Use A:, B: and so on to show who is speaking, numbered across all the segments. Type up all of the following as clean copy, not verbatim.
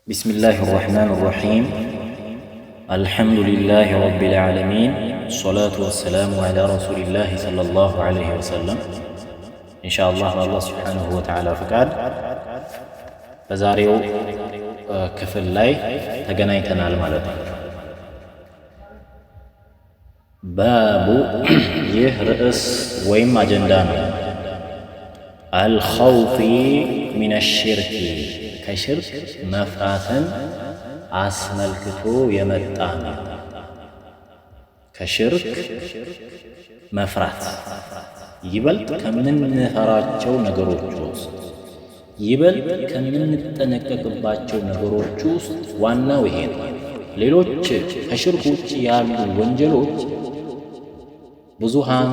A: بسم الله الرحمن الرحيم الحمد لله رب العالمين الصلاة والسلام على رسول الله صلى الله عليه وسلم إن شاء الله الله سبحانه وتعالى فقال بزاريو كفل لاي تغنايتنا المالد باب يهرس ويم أجندان الخوف من الشرك ከሽርክ መፍራትን አስመልክቶ የመጣ ነው። ከሽርክ መፍራት ይበልጥ ከምንፈራቸው ነገሮች ውስጥ ይበልጥ ከምንጠነቀቅባቸው ነገሮች ውስጥ ዋናው ይሄ ነው። ሌሎች ከሽርክ ውጭ ያሉ ወንጀሎች ብዙሃኑ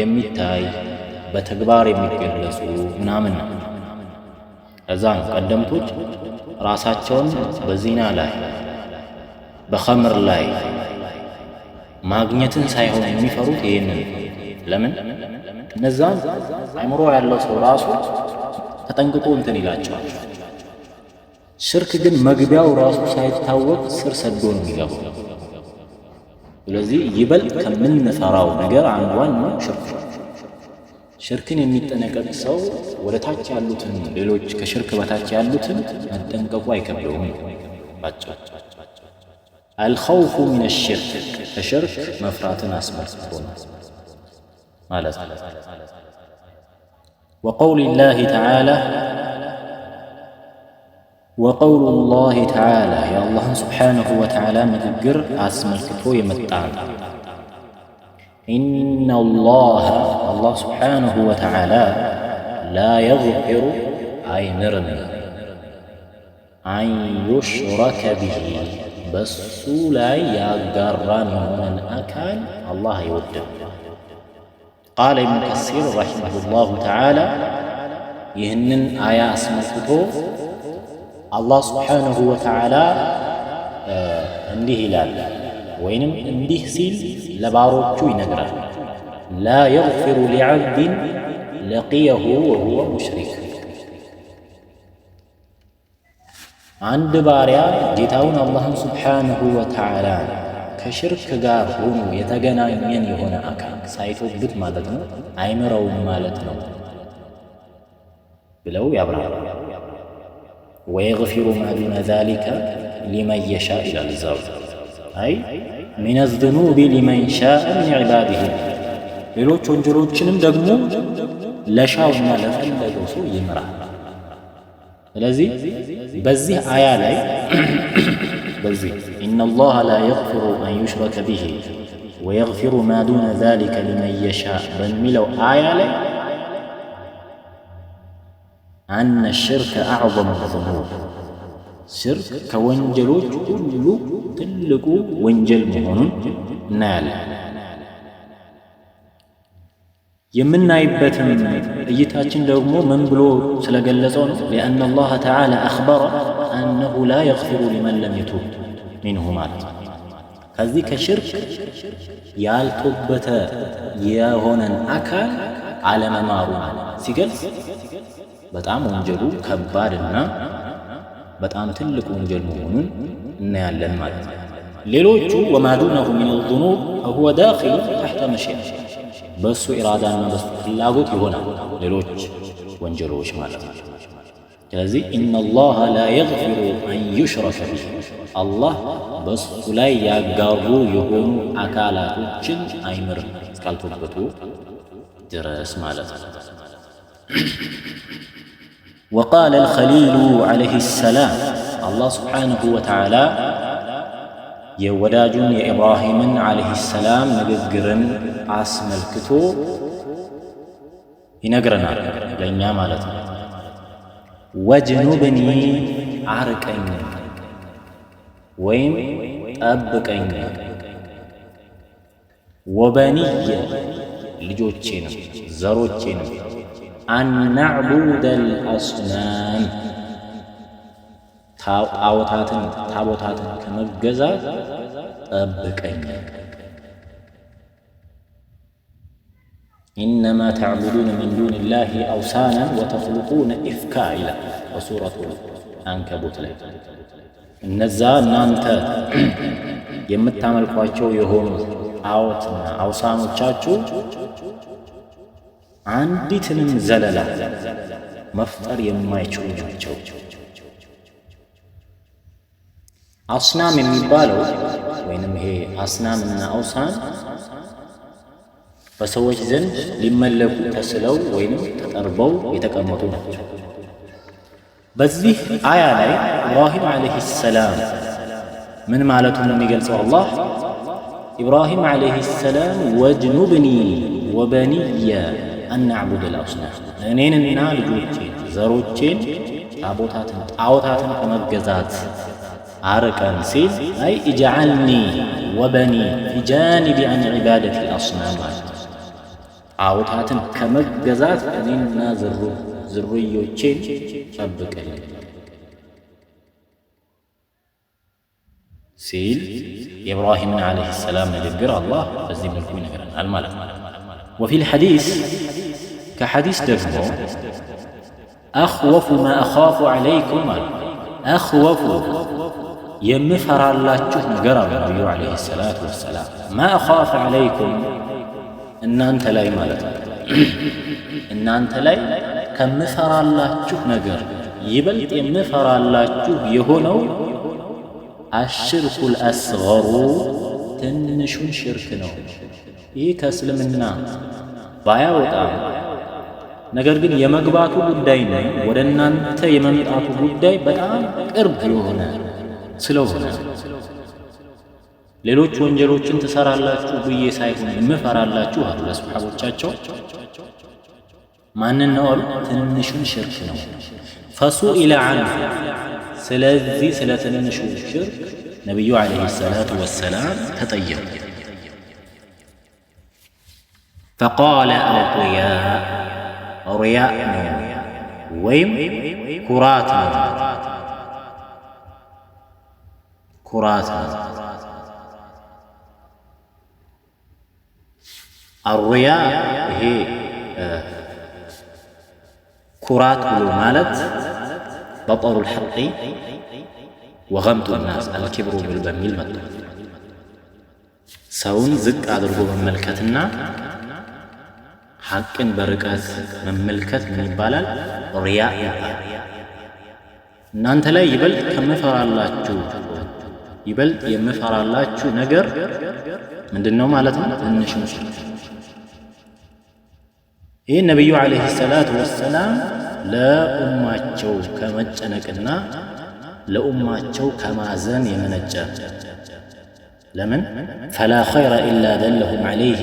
A: የሚታይ በተግባር የሚገለጹ ምናምን ነው። እዛን ቀደምቶች ራሳቸውን በዚና ላይ በኸምር ላይ ማግኘትን ሳይሆን የሚፈሩት ይሄንን። ለምን እነዛን አይምሮ ያለው ሰው ራሱ ተጠንቅቆ እንትን ይላቸዋል። ሽርክ ግን መግቢያው ራሱ ሳይታወቅ ስር ሰዶ ነው የሚገባው። ስለዚህ ይበልጥ ከምንፈራው ነገር አንዱ ዋናው ሽርክ። ሽርክን የሚጠነቀቅ ሰው ወደ ታች ያሉትን ሌሎች ከሽርክ በታች ያሉትን መጠንቀቁ አይከብደውም። ባጭሩ አልኸውፉ ሚነ ሽርክ ከሽርክ መፍራትን አስመልክቶ ማለት ነው። ወቀውሉ ላሂ ተዓላ የአላህን ስብሓነሁ ወተዓላ ንግግር አስመልክቶ የመጣ ነው። إن الله سبحانه وتعالى لا يغفر أي مرن أن يشرك به بس لا يقرن من أكل الله يوده. قال ابن كثير رحمه الله تعالى يهنن آية اسمته الله سبحانه وتعالى عنده هلال وينم እንዲህ ሲል ለባሮቹ ይነግራል። ላ የግፊሩ ሊዐብድን ለቂየሁ ወሁወ ሙሽሪክ። አንድ ባሪያ ጌታውን አላህን ሱብሓነሁ ወተዓላ ከሽርክ ጋር ሆኖ የተገናኘን የሆነ አካል ሳይቶብት ማለት ነው አይምረውም ማለት ነው ብለው ያብራራል። ወየግፊሩ ማ ዱነ ዛሊከ ሊመን የሻእ ይላል እዛው አይ ሚነ ዝኑቢ ሊመን ሻእ ሚን ዒባዲሂ ሌሎች ወንጀሎችንም ደግሞ ለሻውና ለፈለገው ሰው ይምራል። ስለዚህ በዚህ አያ ላይ በዚህ ኢነላሃ ላ የግፊሩ አን ዩሽረከ ቢሂ ወየግፊሩ ማ ዱነ ዛሊከ ሊመን የሻእ በሚለው አያ ላይ አነ ሽርከ አዕዘሙ ዝኑብ ሽርክ ከወንጀሎች ሁሉ ትልቁ ወንጀል መሆኑን እናያለን። የምናይበትም እይታችን ደግሞ ምን ብሎ ስለገለጸው ነው። ሊአነ አላህ ተዓላ አኽበረ አነሁ ላ የግፊሩ ሊመን ለም የቱብ ሚንሁ ማለት ነው። ከዚህ ከሽርክ ያልቶበተ የሆነን አካል አለመማሩ ሲገልጽ በጣም ወንጀሉ ከባድና በጣም ትልቅ ወንጀል መሆኑን እናያለን ማለት ነው። ሌሎቹ ወማ ዱነሁ ሚነ ዙኑብ ፈሁወ ዳኺሉ ተሕተ መሺአ በሱ ኢራዳና በሱ ፍላጎት ይሆናል ሌሎች ወንጀሎች ማለት ነው። ስለዚህ ኢነላሃ ላ የግፊሩ አን ዩሽረከ ቢሂ አላህ በሱ ላይ ያጋሩ የሆኑ አካላቶችን አይምርም እስካልተወበቱ ድረስ ማለት ነው። وقال الخليل عليه السلام الله سبحانه وتعالى የወዳጁን የኢብራሂምን ዓለይሂ ሰላም ንግግርን አስመልክቶ ይነግረናል ለእኛ ማለት ነው። ወጅኑብኒ አርቀኝ ወይም ጠብቀኝ፣ ወበኒየ ልጆቼንም ዘሮቼንም አን ነዕቡደል አስናም ታቦታትን ከመገዛት ጠብቀኝ። ኢነማ ተዕቡዱነ ሚን ዱኒላሂ አውሳናን ወተኽሉቁነ ኢፍካ ይላል በሱረቱል አንከቡት ላይ። እነዛ እናንተ የምታመልኳቸው የሆኑት ጣዖትና አውሳኖቻችሁ አንዲትንም ዘለላ መፍጠር የማይችሉ ናቸው። አስናም የሚባለው ወይንም ይሄ አስናምና አውሳን በሰዎች ዘንድ ሊመለኩ ተስለው ወይንም ተጠርበው የተቀመጡ ናቸው። በዚህ አያ ላይ ኢብራሂም ዓለይሂ ሰላም ምን ማለቱን የሚገልጸው አላህ ኢብራሂም ዓለይሂ ሰላም ወጅኑብኒ ወበኒየ አን ነዕቡደል አስናም፣ እኔንና ልጆቼን ዘሮቼን ጣዖታትን ከመገዛት አርቀን ሲል አይ ኢጅዐልኒ ወበኒ ፊጃኒቢ አን ዒባደቲል አስናም ማለት ጣዖታትን ከመገዛት እኔና ዝርዮቼን ጠብቀኝ ሲል የኢብራሂምን ዓለይሂ ሰላም ንግግር አላህ በዚህ መልኩ ይነግረናል ማለት ነው። ወፊል ሐዲስ ከሐዲስ ደግሞ አኽወፉ ማ አኻፉ ዓለይኩም አሉ። አኽወፉ የምፈራላችሁ ነገር አሉ ነቢዩ ዓለይሂ ሰላቱ ወሰላም። ማ አኻፍ ዓለይኩም እናንተ ላይ ማለት ነው። እናንተ ላይ ከምፈራላችሁ ነገር ይበልጥ የምፈራላችሁ የሆነው አሽርኩል አስገሩ ትንሹን ሽርክ ነው። ይህ ከእስልምና ባያወጣም ነገር ግን የመግባቱ ጉዳይ ነው፣ ወደ እናንተ የመምጣቱ ጉዳይ በጣም ቅርብ የሆነ ስለሆነ ሌሎች ወንጀሎችን ትሰራላችሁ ብዬ ሳይሆን የምፈራላችሁ አሉ ለሰሓቦቻቸው። ማንን ነው አሉ? ትንሹን ሽርክ ነው። ፈሱኢለ ዐንሁ ስለዚህ ስለ ትንሹ ሽርክ ነቢዩ ዓለይሂ ሰላቱ ወሰላም ተጠየቁ። ፈቃለ ሪያእ ነው ወይም ኩራት ነው። ኩራት ነው። አሩያ ይሄ ኩራት ብሎ ማለት በጠሩል ሐቂ ወገምጡ ናስ አልኪብሩ በሚል መጥቶ ሰውን ዝቅ አድርጎ መመልከትና ሐቅን በርቀት መመልከት ምን ይባላል? ሪያ ይባላል። እናንተ ላይ ይበልጥ የምፈራላችሁ ነገር ምንድነው ማለት ነው? ትንሽ ነው። ይህ ነቢዩ ዓለይሂ ሰላቱ ወሰላም ለኡማቸው ከመጨነቅና ለኡማቸው ከማዘን የመነጨ ለምን ፈላ ኸይረ ኢላ ደለሁም ዓለይሂ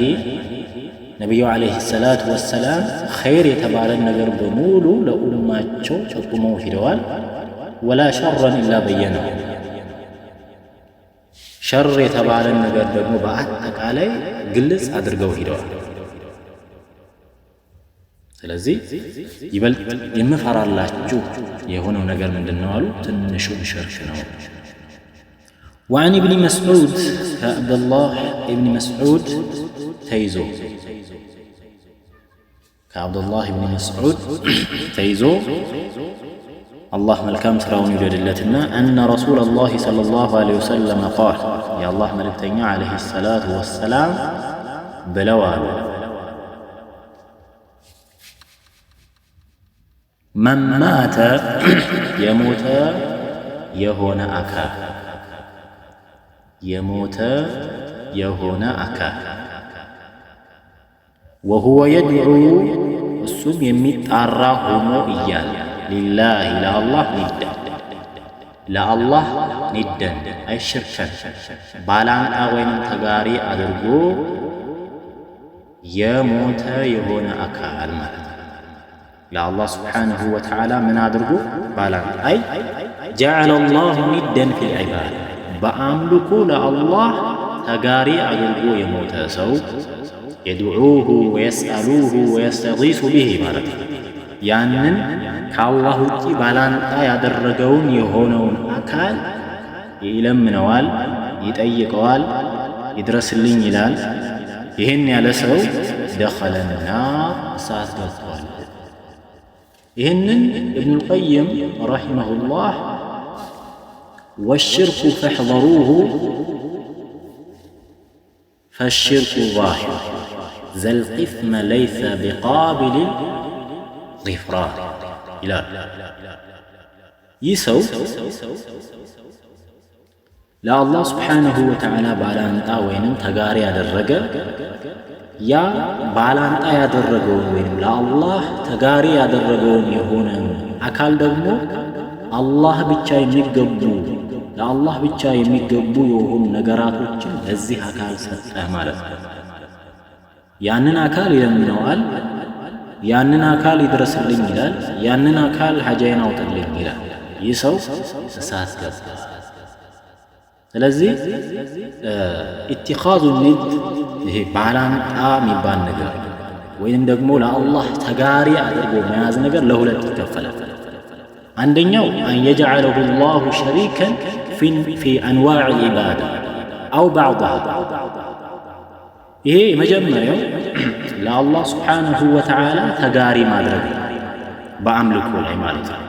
A: ነቢዩ ዓለይሂ ሰላቱ ወሰላም ኸይር የተባለን ነገር በሙሉ ለኡማቸው ጠቁመው ሂደዋል። ወላ ሸረን ኢላ በየነው ሸር የተባለን ነገር ደግሞ በአጠቃላይ ግልጽ አድርገው ሂደዋል። ስለዚህ ይበልጥ የምፈራላችሁ የሆነው ነገር ምንድነው አሉ? ትንሹን ሽርክ ነው። وعن ابن مسعود كعبد الله ابن مسعود تيزو كعبد الله ابن مسعود تيزو الله ملكام سراون يجدلتنا أن رسول الله صلى الله عليه وسلم قال يا الله ملكتني عليه الصلاة والسلام بلوال من مات يموت يهون أكا يموت يهون أكا وهو يدعو السم يميت أراهم إياه لله لا الله ندا لا الله ندا أي شركا بالان أوين تغاري أدرغو يموت يهون أكا المرض لا الله سبحانه وتعالى من أدرغو بالان أي جعل الله ندا في العباد بأملكو لا الله تغاري أدرغو يموت سو يدعوه ويسألوه ويستغيث به مرض ያንን ከአላህ ውጪ ባላንጣ ያደረገውን የሆነውን አካል ይለምነዋል፣ ይጠይቀዋል፣ ይድረስልኝ ይላል። ይህን ያለ ሰው ደኸለና እሳት ገብቷል። ይህንን ኢብኑል ቀይም ረሒመሁላህ والشرك فاحذروه فالشرك ظاهر ذا القثم ليس بقابل الغفران ይላል። ይህ ሰው ለአላህ ስብሓንሁ ወተዓላ ባላንጣ ወይንም ተጋሪ ያደረገ ያ ባላንጣ ያደረገውን ወይንም ለአላህ ተጋሪ ያደረገውን የሆነ አካል ደግሞ አላህ ብቻ የሚገቡ ለአላህ ብቻ የሚገቡ የሆኑ ነገራቶችን ለዚህ አካል ሰጠ ማለት ነው። ያንን አካል ይለምነዋል፣ ያንን አካል ይድረስልኝ ይላል፣ ያንን አካል ሐጃዬን አውጥልኝ ይላል። ይህ ሰው እሳት ገባ። ስለዚህ ኢትኻዙ ኒድ ይሄ ባላንጣ የሚባል ነገር ወይም ደግሞ ለአላህ ተጋሪ አድርጎ መያዝ ነገር ለሁለት ይከፈላል። አንደኛው አን የጀዐለሁ ላሁ ሸሪከን ፊ አንዋዕ ዒባዳ አው ባዕድሃ። ይሄ የመጀመሪያው ለአላህ ስብሓንሁ ወተዓላ ተጋሪ ማድረግ በአምልኮ ላይ ማለት ነው።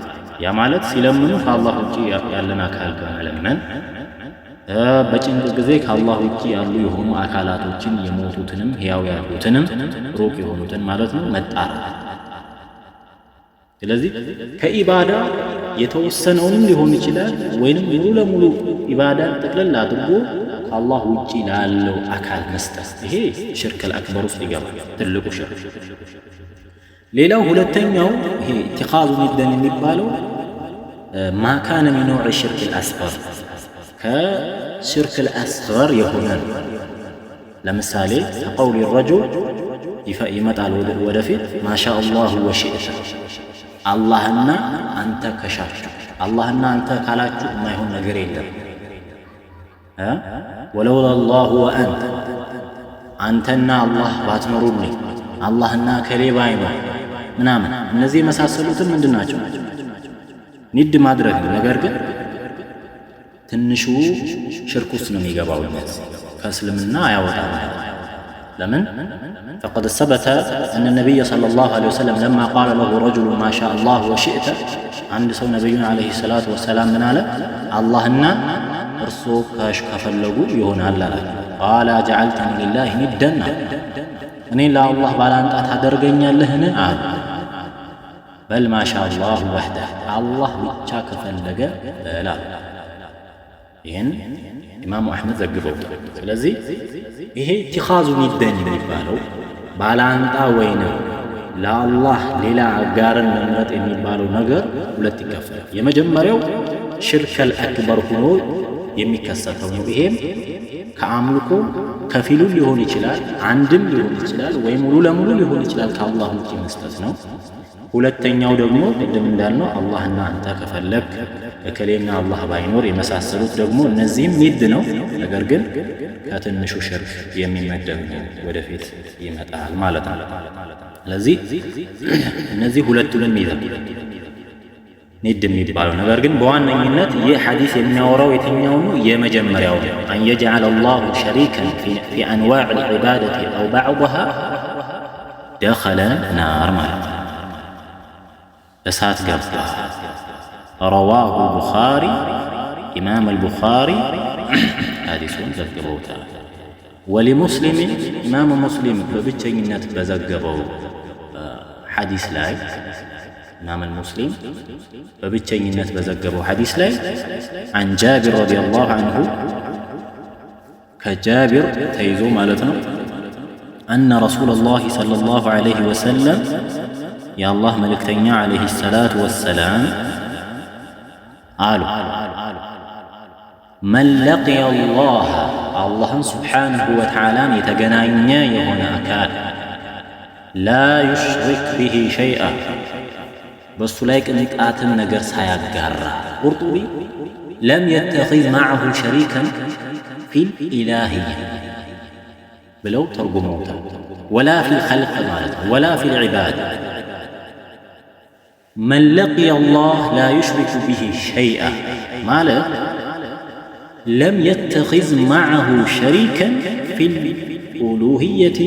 A: ያ ማለት ሲለምኑ ከአላህ ውጭ ያለን አካል በመለመን በጭንቅ ጊዜ ከአላህ ውጭ ያሉ የሆኑ አካላቶችን የሞቱትንም ሕያው ያሉትንም ሩቅ የሆኑትን ማለት ነው መጣራት። ስለዚህ ከኢባዳ የተወሰነውንም ሊሆን ይችላል ወይንም ሙሉ ለሙሉ ኢባዳ ጠቅለል አድርጎ ከአላህ ውጭ ላለው አካል መስጠት፣ ይሄ ሽርክል አክበር ውስጥ ይገባል፣ ትልቁ ሽርክ። ሌላው ሁለተኛው ይሄ ኢትኻዙ ኒደን የሚባለው ማካነ ሚን ኖዕ ሽርክል አስገር ከሽርክል አስገር የሆነ ነው። ለምሳሌ ከቀውሊ ረጁል ይመጣል ወደፊት ማሻ አላሁ ወሺእተ፣ አላህና አንተ ከሻችሁ፣ አላህና አንተ ካላችሁ የማይሆን ነገር የለም። ወለውላ አላሁ ወአንተ፣ አንተና አላህ ባትኖሩልኝ፣ አላህና ከሌ ባይኖር ምናምን፣ እነዚህ የመሳሰሉትን ምንድን ናቸው? ኒድ ማድረግ ነው። ነገር ግን ትንሹ ሽርክ ውስጥ ነው የሚገባው። ከእስልምና አያወጣም። ለምን? ፈቀድ ሰበተ እነ ነቢይ ሰለላሁ ዐለይሂ ወሰለም ለማ ቃለ ለሁ ረጁሉ ማሻ አላሁ ወሺእተ፣ አንድ ሰው ነቢዩን ዐለይሂ ሰላቱ ወሰላም ምን አለ? አላህና እርሶ ከፈለጉ ይሆናል አለ። ቃለ ጀዐልተኒ ሊላሂ ኒደን፣ እኔ ለአላህ ባላንጣ ታደርገኛለህን አለ። በል ማሻ አላሁ ወሕደህ፣ አላህ ብቻ ከፈለገ በላ። ይህን ኢማሙ አሕመድ ዘግበውታል። ስለዚህ ይሄ ኢትኻዙ ኒደን የሚባለው ባላንጣ ወይንም ለአላህ ሌላ አጋርን መምረጥ የሚባለው ነገር ሁለት ይከፈላል። የመጀመሪያው ሽርከል አክበር ሆኖ የሚከሰተው ነው። ይሄም ከአምልኮ ከፊሉን ሊሆን ይችላል፣ አንድም ሊሆን ይችላል፣ ወይም ሙሉ ለሙሉ ሊሆን ይችላል፣ ከአላህ ውጭ መስጠት ነው። ሁለተኛው ደግሞ ቅድም እንዳልነው አላህና አንተ ከፈለግ እከሌና አላህ ባይኖር የመሳሰሉት ደግሞ እነዚህም ኒድ ነው። ነገር ግን ከትንሹ ሽርክ የሚመደብ ነው፣ ወደፊት ይመጣል ማለት ነው። ስለዚህ እነዚህ ሁለቱንም ይዘን ኒድ የሚባለው ነገር ግን በዋነኝነት ይህ ሐዲስ የሚያወራው የትኛው ነው? የመጀመሪያው ነው። አን የጅዐለ አላሁ ሸሪከን ፊ አንዋዕ ልዒባደቲ አው ባዕድሃ ደኸለ ናር ማለት ነው። እሳት ገባ። ረዋሁ ቡኻሪ፣ ኢማም አልቡኻሪ ሐዲሱን ዘግበውታል። ወሊሙስሊምን፣ ኢማም ሙስሊም በብቸኝነት በዘገበው ሐዲስ ላይ ኢማም ሙስሊም በብቸኝነት በዘገበው ሐዲስ ላይ አን ጃቢር ረዲየላሁ ዐንሁ፣ ከጃቢር ተይዞ ማለት ነው፣ አነ ረሱለላሂ ሰለላሁ ዐለይሂ ወሰለም የአላህ መልእክተኛ ዐለይሂ ሰላቱ ወሰላም አሉ መን ለቂየ አላህ፣ አላህን ስብሓንሁ ወተዓላን የተገናኘ የሆነ አካል ላ ዩሽሪክ ቢሂ ሸይአ፣ በእሱ ላይ ቅንጣትን ነገር ሳያጋራ፣ ቁርጡቢ ለም የተኺዝ ማዐሁ ሸሪከን ፊል ኢላህያ ብለው ተርጉመውታል። ወላ ፊል ኸልቅ ማለት ነው፣ ወላ ፊል ዒባዳ። መን ለቂየ አላህ ላ ዩሽሪኩ ቢሂ ሸይአ ማለት ለም የተኺዝ ማዐሁ ሸሪከን ፊል ኡሉሂየቲ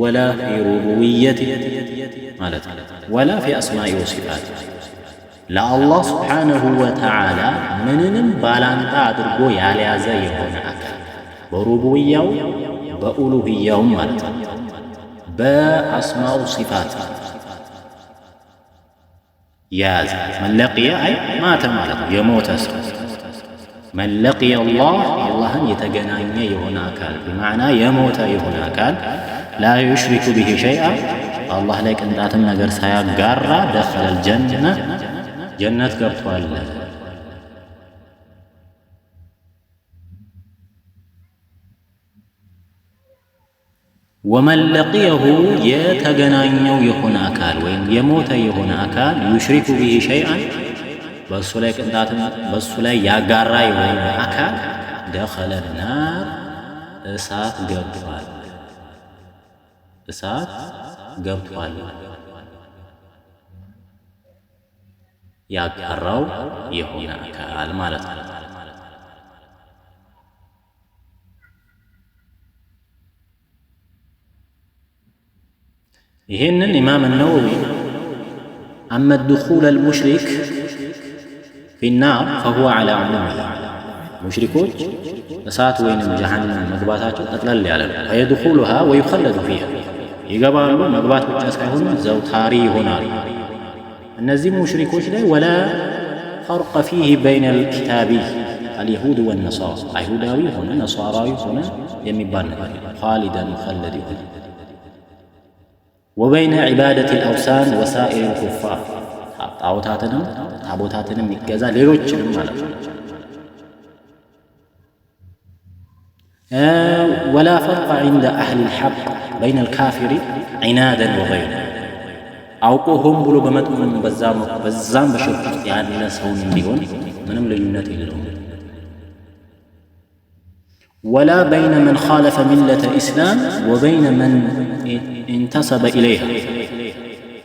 A: ወላ ፊ ሩቡብየቲ ማለት ነው፣ ወላ ፊ አስማኢ ወሲፋት። ለአላህ ስብሓነሁ ወተዓላ ምንንም ባላንጣ አድርጎ ያልያዘ የሆነ አካል በሩቡብያው በኡሉህያውም ማለት ነው። በአስማኡ ሲፋት ያዘ። መለቅየ አይ ማተ ማለት ነው፣ የሞተ ሰው። መለቅየ አላህን የተገናኘ የሆነ አካል በማዕና የሞተ የሆነ አካል ላ ዩሽሪኩ ቢሂ ሸይአ አላህ ላይ ቅንጣትም ነገር ሳያጋራ ደኸለል ጀነ ጀነት ገብቷል። ወመን ለቂየሁ የተገናኘው የሆነ አካል ወይም የሞተ የሆነ አካል ዩሽሪኩ ቢሂ ሸይአን በእሱ ላይ ቅንጣትም በእሱ ላይ ያጋራ የሆነ አካል ደኸለ ናር እሳት ገብቷል። እሳት ገብቷል። ያጋራው የሆነ አካል ማለት ነው። ይሄንን ኢማም ነወዊ አመ ድኹል አልሙሽሪክ ፊናር ፈሁወ ዐላ ዑሙሚሂ ሙሽሪኮች እሳት ወይንም ጀሃነም መግባታቸው ጠቅለል ያለ ነው። ፈየድኹሉሃ ወዩኸለዱ ፊሃ ይገባሉ፣ መግባት ብቻ ሳይሆን ዘውታሪ ይሆናሉ። እነዚህ ሙሽሪኮች ላይ ወላ ፈርቀ ፊህ በይነ አልኪታቢይ አልየሁድ ወነሳራ አይሁዳዊ ሆነ ነሷራዊ ሆነ የሚባል ነገር ኻሊደን ሙኸለድ ይሆናል። ወበይነ ዒባደት አልአውሳን ወሳኢር አልኩፋር ጣዖታትንም ታቦታትንም ይገዛ ሌሎችንም ማለት ነው። ወላ ፈርቀ ዒንደ አህሊ አልሐቅ በይነ አልካፊሪ ዒናደን ወገይሩ አውቆ ሆን ብሎ በመጥሙም በዛም በሽርክ ውስጥ ያለ ሰውን ቢሆን ምንም ልዩነት የለውም። ወላ በይነ መን ኻለፈ ሚለተ ኢስላም ወበይነ መን እንተሰበ ኢለይሃ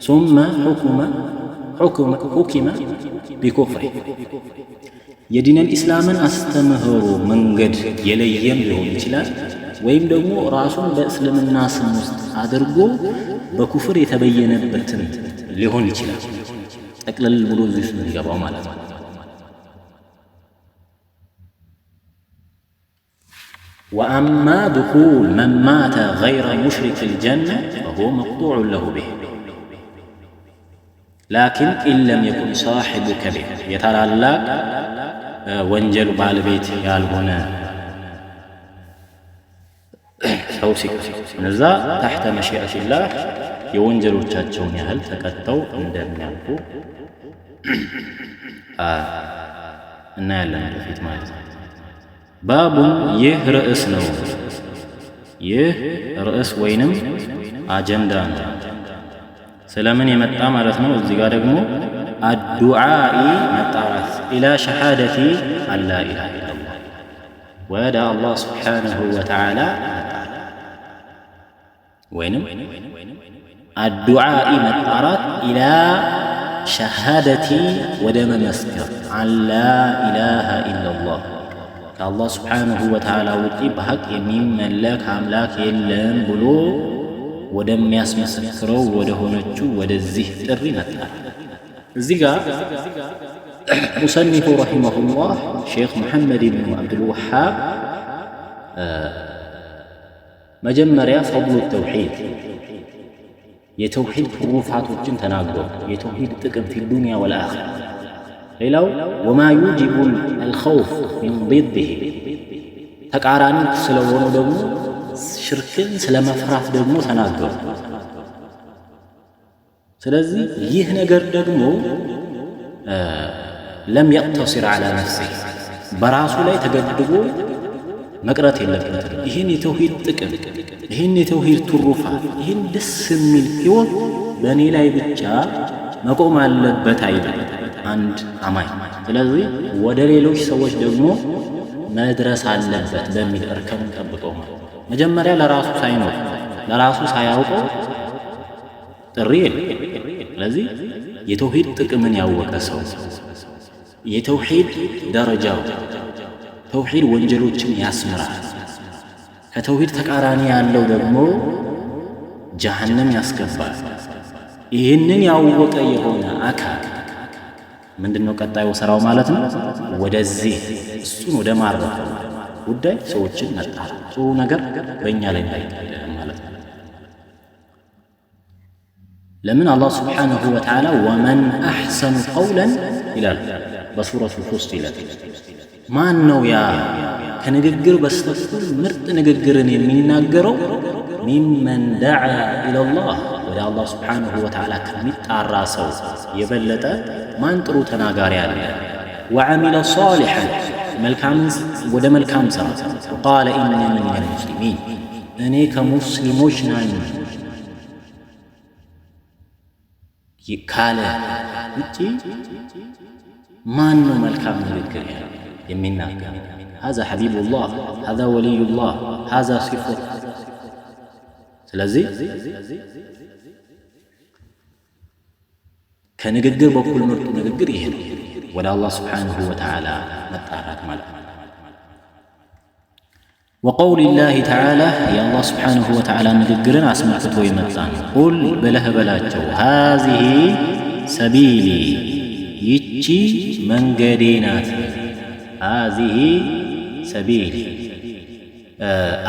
A: ሱመ ሑኪመ ቢኩፍሪ የዲነል ኢስላምን አስተምህሮ መንገድ የለየም ሊሆን ይችላል፣ ወይም ደግሞ ራሱን በእስልምና ስም ውስጥ አድርጎ በኩፍር የተበየነበትን ሊሆን ይችላል። ጠቅለል ብሎ እዚህ ውስጥ የሚገባው ማለት ነው። ወአማ ድኹል መን ማተ ገይረ ሙሽሪክ አልጀነ ፈሁወ መቅጡዑን ለሁ ቢህ ላኪን ኢን ለም የኩን ሳሒቡ ከቢር የታላላቅ ወንጀሉ ባለቤት ያልሆነ ሰው ሲቀር እነዛ ታሕተ መሺአቲላህ የወንጀሎቻቸውን ያህል ተቀጥተው እንደሚያልፉ እናያለን ወደፊት ማለት ነው። ባቡን ይህ ርዕስ ነው። ይህ ርዕስ ወይንም አጀንዳ ነው። ስለምን የመጣ ማለት ነው? እዚህ ጋር ደግሞ አዱዓኢ መጣራት ኢላ ሸሃደቲ አላ ኢላሃ ኢለላህ ወደ አላህ ስብሓነሁ ወተዓላ ወይንም አዱዓኢ መጣራት ኢላ ሸሃደቲ ወደ መመስከር አላ ኢላሃ ኢለላህ ከአላህ ስብሓነሁ ወተዓላ ውጪ በሐቅ የሚመለክ አምላክ የለም ብሎ ወደሚያስመሰክረው ወደ ሆነችው ወደዚህ ጥሪ መጣ። እዚህ ጋር ሙሰኒፉ ረሒመሁላህ ሼኽ ሙሐመድ ብኑ አብዱልወሃብ መጀመሪያ ፈድሉ ተውሒድ የተውሒድ ትሩፋቶችን ተናግረው የተውሒድ ጥቅም ፊ ዱንያ ወልአኺራ። ሌላው ወማ ዩጅቡ አልኸውፍ ሚን ዲድህ ተቃራኒ ስለሆነው ደግሞ ሽርክን ስለመፍራት ደግሞ ተናገሩ። ስለዚህ ይህ ነገር ደግሞ ለም የቅተሲር ዐላ ነፍሲህ በራሱ ላይ ተገድቦ መቅረት የለበትም። ይህን የተውሂድ ጥቅም፣ ይህን የተውሂድ ትሩፋት፣ ይህን ደስ የሚል ሕይወት በእኔ ላይ ብቻ መቆም አለበት አይደል አንድ አማኝ። ስለዚህ ወደ ሌሎች ሰዎች ደግሞ መድረስ አለበት በሚል እርከኑን ጠብቀው ማለት መጀመሪያ ለራሱ ሳይኖር ለራሱ ሳያውቀው ጥሪ የለም። ስለዚህ የተውሂድ ጥቅምን ያወቀ ሰው የተውሂድ ደረጃው ተውሂድ ወንጀሎችን ያስምራል። ከተውሂድ ተቃራኒ ያለው ደግሞ ጀሃነም ያስገባል። ይህንን ያወቀ የሆነ አካል ምንድነው ቀጣዩ ስራው ማለት ነው? ወደዚህ እሱን ወደ ማረፍ ጉዳይ ሰዎችን መጣራት፣ ጥሩ ነገር በእኛ ላይ እንዳይቀደም ማለት ነው። ለምን አላህ ስብሓንሁ ወተዓላ ወመን አሕሰኑ ቀውለን ይላል በሱረቱ ፉሲለት ይላል። ማን ነው ያ ከንግግር በስተቀር ምርጥ ንግግርን የሚናገረው? ሚመን ደዓ ኢለላህ ወደ አላህ ስብሓንሁ ወተዓላ ከሚጣራ ሰው የበለጠ ማን ጥሩ ተናጋሪ አለ? ወዐሚለ ሷሊሐን ወደ መልካም ሥራ ወቃለ ኢነኒ ሚነል ሙስሊሚን እኔ ከሙስሊሞች ነኝ ካለ ውጪ ማን ነው መልካም ንግግር የሚናገር? ሀዛ ሐቢቡላህ፣ ሀዛ ወልዩላህ፣ ሀዛ ሲፈት። ስለዚህ ከንግግር በኩል ምርጡ ንግግር ይሄ ነው፣ ወደ አላህ ስብሓንሁ ወተዓላ መጣራት ማለት ነው። ወቀውሊላሂ ተዓላ የአላህ ስብሓንሁ ወተዓላ ንግግርን አስመልክቶ የመጣ ነው። ቁል ብለህ በላቸው ሃዚሂ ሰቢሊ ይቺ መንገዴ ናት። ሃዚሂ ሰቢሊ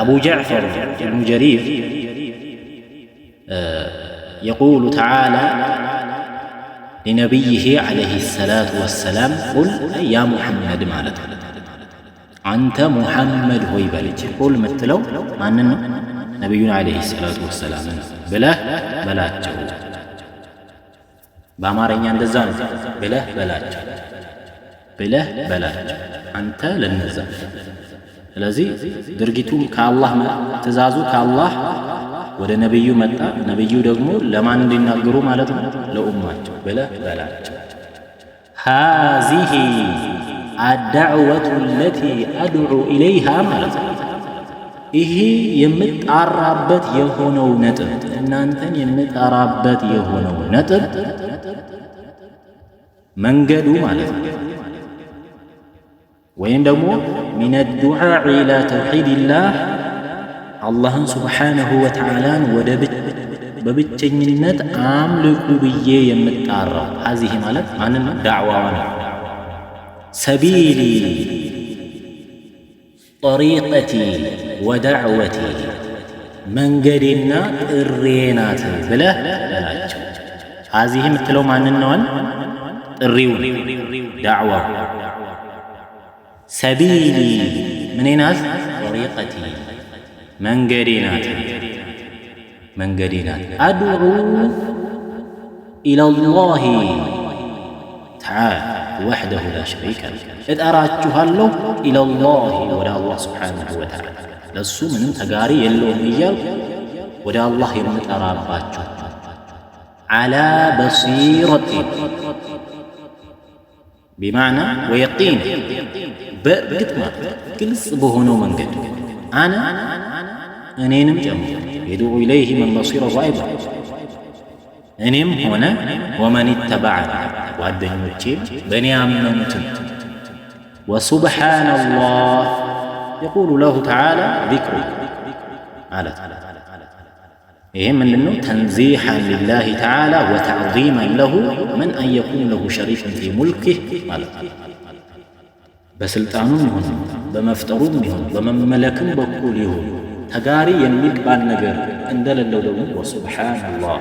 A: አቡ ጀዕፈር ኢብኑ ጀሪር የቁሉ ተዓላ ሊነቢይህ ዓለይሂ ሰላቱ ወሰላም ቁል ያ ሙሐመድ ማለት ነው። አንተ ሙሐመድ ሆይ በልጅ። ቁል ምትለው ማንን ነው? ነቢዩን ዓለይሂ ሰላቱ ወሰላም ብለህ በላቸው። በአማርኛ እንደዛ ነው። ብለህ በላቸው፣ ብለህ በላቸው አንተ ለነዛ። ስለዚህ ድርጊቱም ከአላህ ትእዛዙ ከአላህ ወደ ነቢዩ መጣ። ነቢዩ ደግሞ ለማን እንዲናገሩ ማለት ነው? ለኡማቸው። ብለህ በላቸው ሃዚሂ አዳዕወቱ ለቲ አድዑ ኢለይሃ ማለት ነው። ይሄ የምጣራበት የሆነው ነጥብ፣ እናንተን የምጣራበት የሆነው ነጥብ መንገዱ ማለት ነው። ወይም ደግሞ ሚነ ዱዓኢ ኢላ ተውሒድላህ አላህን ስብሓነሁ ወተዓላን ወደ በብቸኝነት አምልኩ ብዬ የምጣራው። ሀዚህ ማለት ማንን ነው? ዳዕዋዋ ነው። ሰቢሊ ጠሪቀቲ ወዳዕወቲ መንገዴና ጥሬ ናት ብለህ በላቸው። ሀዚህ የምትለው ማንን ነዋል? ጥሪውን ዳዕዋው። ሰቢሊ ምኔ ናት? ጠሪቀቲ መንገዴ ናት፣ መንገዴ ናት። አድዑ ኢለላሂ ተዓላ ወሕደሁ ላ ሸሪከ ለሁ እጠራችኋለሁ ኢለላሂ ወደ አላህ ስብሓንሁ ወተዓላ ለእሱ ምንም ተጋሪ የለውም እያልኩ ወደ አላህ የምጠራባችሁ ዓላ በሲረቲን ቢማዕና ወየቂን በእርግጥ ማለት ግልጽ በሆነው መንገድ አነ እኔንም ጨምሮ የድዑ ኢለይህ መን በሲረቱ አይባ እኔም ሆነ ወመን ተበዐኒ ጓደኞቼ በእኔ ያመኑትን። ወሱብሓነላህ የቁሉ ለሁ ተዓላ ዚክሩ ማለት ይህም ምንድነው? ተንዚሐን ሊላሂ ተዓላ ወተዕዚመን ለሁ መን አን የኩን ለሁ ሸሪኩን ፊ ሙልኪህ ማለት በስልጣኑም ይሁን በመፍጠሩም ይሁን በመመለክም በኩል ይሁን ተጋሪ የሚባል ነገር እንደሌለው ደግሞ ወሱብሓነላህ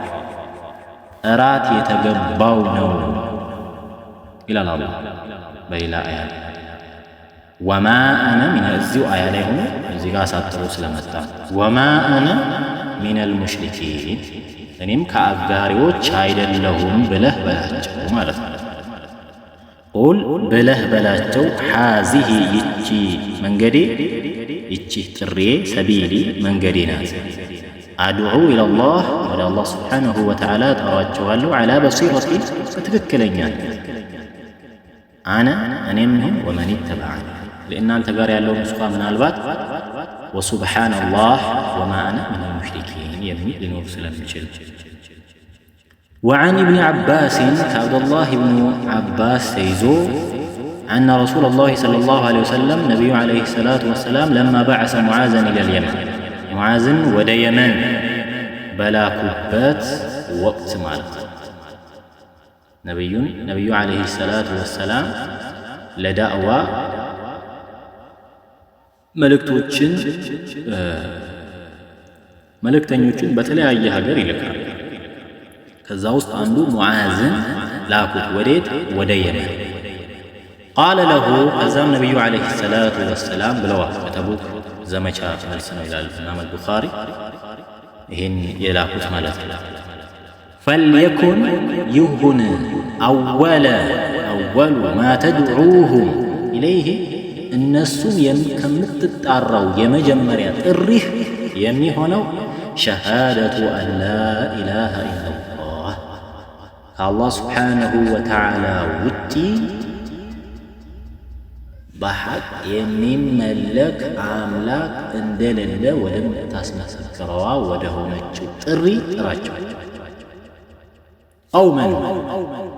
A: እራት የተገባው ነው ይላል አላህ በሌላ አያ። ወማ አነ ሚነ እዚሁ አያ ላይ ሆኖ እዚህ ጋር አሳጥሮ ስለመጣ ወማ አነ ሚነል ሙሽሪኪን እኔም ከአጋሪዎች አይደለሁም ብለህ በላቸው ማለት ነው። ቁል ብለህ በላቸው ሃዚሂ ይቺ መንገዴ ይቺ ጥሬ ሰቢሊ መንገዴ ናት። አድዑ ኢለላህ ወደ አላህ ስብሓንሁ ወተዓላ ጠራቸዋለሁ። ዓላ በሲረቲ በትክክለኛ አነ እኔም ይሁን ወመን ተበዐኒ ለእናንተ ጋር ያለው ንስኻ ምናልባት ወሱብሓነላህ ወማ አነ ሚነል ሙሽሪኪን የሚል ሊኖር ስለሚችል وعن ابن عباس كعبد الله بن عباس تيزو أن رسول الله صلى الله عليه وسلم نبي عليه الصلاة والسلام لما بعث معاذا إلى اليمن معاذ ود يمن بلا كبات وقت مالت ነቢዩ ዓለይሂ ሰላቱ ወሰላም ለዳዕዋ መልእክተኞችን በተለያየ ሀገር ይልካል። ከዛ ውስጥ አንዱ ሙዓዝን ላኩት። ወዴት? ወደ የመን። ቃለ ለሁ ከዛም ነቢዩ ዓለይሂ ሰላቱ ወሰላም ብለዋል። ከተቡክ ዘመቻ መልስ ነው ይላል ኢማም አልቡኻሪ። ይህን የላኩት ማለት ነው። ፈልየኩን ይሁን አወሉ ማ ተድዑሁም ኢለይህ እነሱም ከምትጣራው የመጀመሪያ ጥሪህ የሚሆነው ሸሃደቱ አን ላ ኢላሃ ኢለላህ ከአላህ ስብሓነሁ ወተዓላ ውጪ በሐቅ የሚመለክ አምላክ እንደሌለ ወደምታስመሰክረዋ ወደ ሆነችው ጥሪ ጥራቸው። አው መን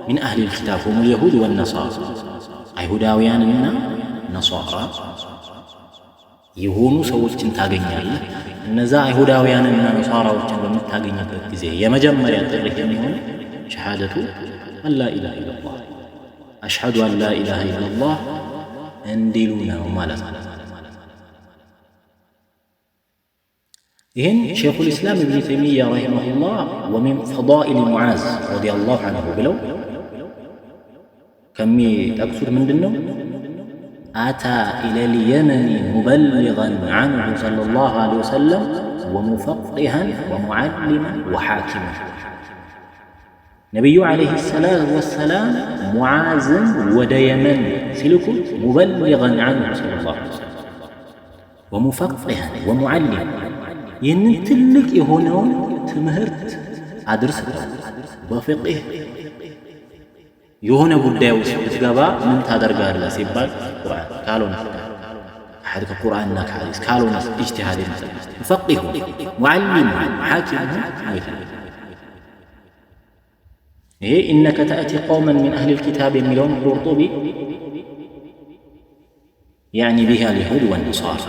A: ሚን አህሊል ኪታብ ሁም ልየሁድ ወነሳራ አይሁዳውያንና ነሷራ የሆኑ ሰዎችን ታገኛለህ። እነዛ አይሁዳውያንና ነሷራዎችን በምታገኝበት ጊዜ የመጀመሪያ ጥሪ የሚሆነው ሸሃደቱ አን ላ ኢላሃ ኢለላህ አሽሀዱ አን ላ ኢላሃ ኢለላህ እንዲሉ ነው ማለት ነው። ይህን ሼኹል ኢስላም ኢብኑ ተይሚያ ረሂመሁላህ ወሚን ፈዳኢል ሙዓዝ ረዲየላሁ ዐንሁ ብለው ከሚጠቅሱት ምንድን ነው? አታ ኢለል የመን ሙበሊገን ዐንሁ ሰለላሁ ዐለይሂ ወሰለም ወሙፈቂሀን ወሙዓሊመን ወሓኪመን። ነቢዩ ዓለይሂ ሰላቱ ወሰላም ሙዓዝን ወደ የመን ሲልኩት ሙበሊገን ዐንሁ ሰለላሁ ዐለይሂ ወሰለም ወሙፈቂሀን ወሙዓሊመን ይህንን ትልቅ የሆነውን ትምህርት አድርሰው በፍቅህ የሆነ ጉዳይ ውስጥ ብትገባ ምን ታደርጋለህ ሲባል ቁርአን ካልሆነ ከቁርአንና ከሐዲስ ካልሆነ ኢጅቲሃድ ፈቂሁ ሙዓሊም ሐኪም ይሄ ኢነከ ተእቲ ቀውመን ሚን አህሊል ኪታብ የሚለውን ቁርጡቢ ያዕኒ ቢሃ አልየሁድ ወነሳራ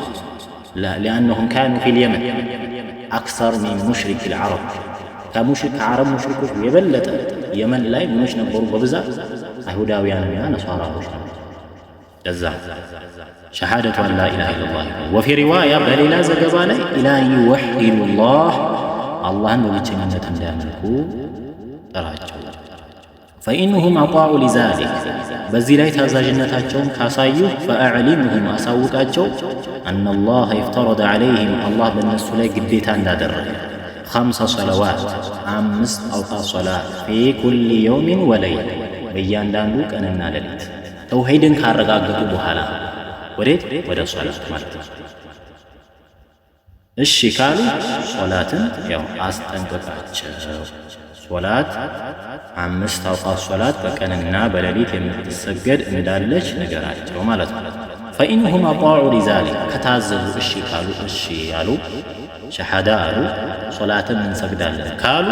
A: لأنهم كانوا في اليمن أكثر من مشرك العرب كعرب مشركوش يبلت يمن لا يمنوش نبروا ببزات أهوداويان نصارى جزاء شهادة أن لا إله إلا الله. وفي رواية بل لا زقبالي إلى يوحد الله أنه بيتشمنة دامنكو تراجعوا فإنهم أطاعوا لذلك በዚህ ላይ ታዛዥነታቸውን ካሳዩ ፈአዕሊምሁም አሳውቃቸው አነ አላህ ይፍተረደ ዐለይሂም አላህ በእነሱ ላይ ግዴታ እንዳደረገ 5 ሰለዋት 5 አውቃት ሶላት ፊ ኩል የውሚን ወለይላ በእያንዳንዱ ቀንና ሌሊት ተውሂድን ካረጋገጡ በኋላ ወዴት? ወደ ሶላት ማለት ነው። እሺ ካሉ ሶላትን ያው አስጠንቅቃቸው ሶላት 5 አውቃት ሶላት በቀንና በሌሊት የምትሰገድ እንዳለች ነገራቸው ማለት ነው። ፈኢንሁም አጣዑ ሊዛሊክ ከታዘዙ እሺ ካሉ እሺ ያሉ ሸሃዳ አሉ ሶላትን እንሰግዳለን ካሉ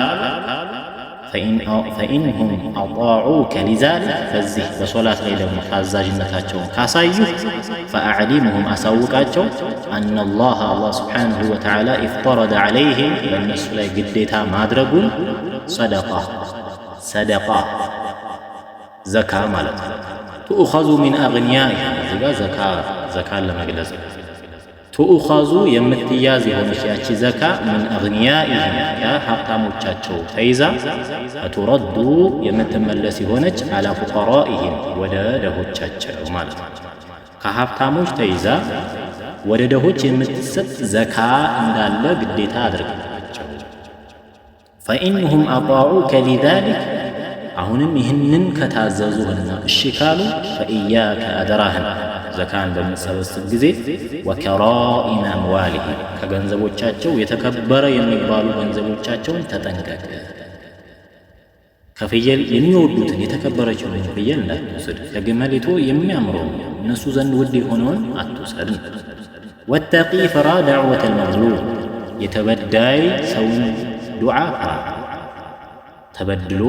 A: ፈኢንሁም አጣዑከ ሊዛሊክ በዚህ በሶላት ላይ ደግሞ ታዛዥነታቸውን ካሳዩ ፈአዕሊምሁም አሳውቃቸው አነ አላህ ስብሓነሁ ወተዓላ ኢፍተረደ ዐለይሂም በእነሱ ላይ ግዴታ ማድረጉን ሰደቃ ዘካ ማለት ነው። ትኡኸዙ ሚን አግንያኢሂም እዚህ ጋር ዘካን ለመግለጽ ትኡኸዙ የምትያዝ የሆነች ያቺ ዘካ ምን አግንያኢሂም ከሀብታሞቻቸው ተይዛ ፈቱረዱ የምትመለስ የሆነች አላ ፉቀራኢሂም ወደ ደሆቻቸው ማለት ነው። ከሀብታሞች ተይዛ ወደ ደሆች የምትሰጥ ዘካ እንዳለ ግዴታ አድርገናቸው። ፈኢንሁም አጣዑከ ሊዛሊክ አሁንም ይህንን ከታዘዙህና እሺ ካሉ ፈኢያከ አደራህን ዘካን በምትሰበስብ ጊዜ ወከራኢመ አምዋሊሂም ከገንዘቦቻቸው የተከበረ የሚባሉ ገንዘቦቻቸውን ተጠንቀቅ። ከፍየል የሚወዱትን የተከበረችውን ፍየል እንዳትወስድ፣ ከግመሊቱ የሚያምረው እነሱ ዘንድ ውድ የሆነውን አትውሰድ። ወተቂ ፍራ ዳዕወተል መዝሉም የተበዳይ ሰውን ዱዓ ፍራ። ተበድሎ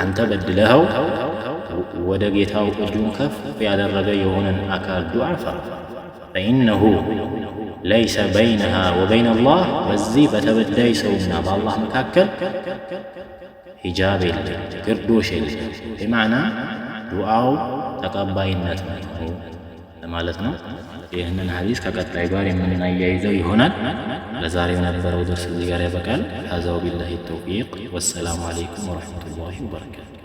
A: አንተ በድለኸው ወደ ጌታው እጁን ከፍ ያደረገ የሆነን አካል ዱዓ ፍራ። ፈኢነሁ ለይሰ በይነሃ ወበይነ አላህ በዚህ በተበዳይ ሰውና በአላህ መካከል ሂጃብ የለም፣ ግርዶሽ የለም። በማዕና ዱዓው ተቀባይነት ነው ለማለት ነው። ይህንን ሐዲስ ከቀጣይ ጋር የምናያይዘው ይሆናል። ለዛሬው የነበረው ደርስ እዚህ ጋር ያበቃል። ሀዛ ወቢላሂ ተውፊቅ ወሰላሙ አለይኩም ወረሕመቱላሂ ወበረካቱ።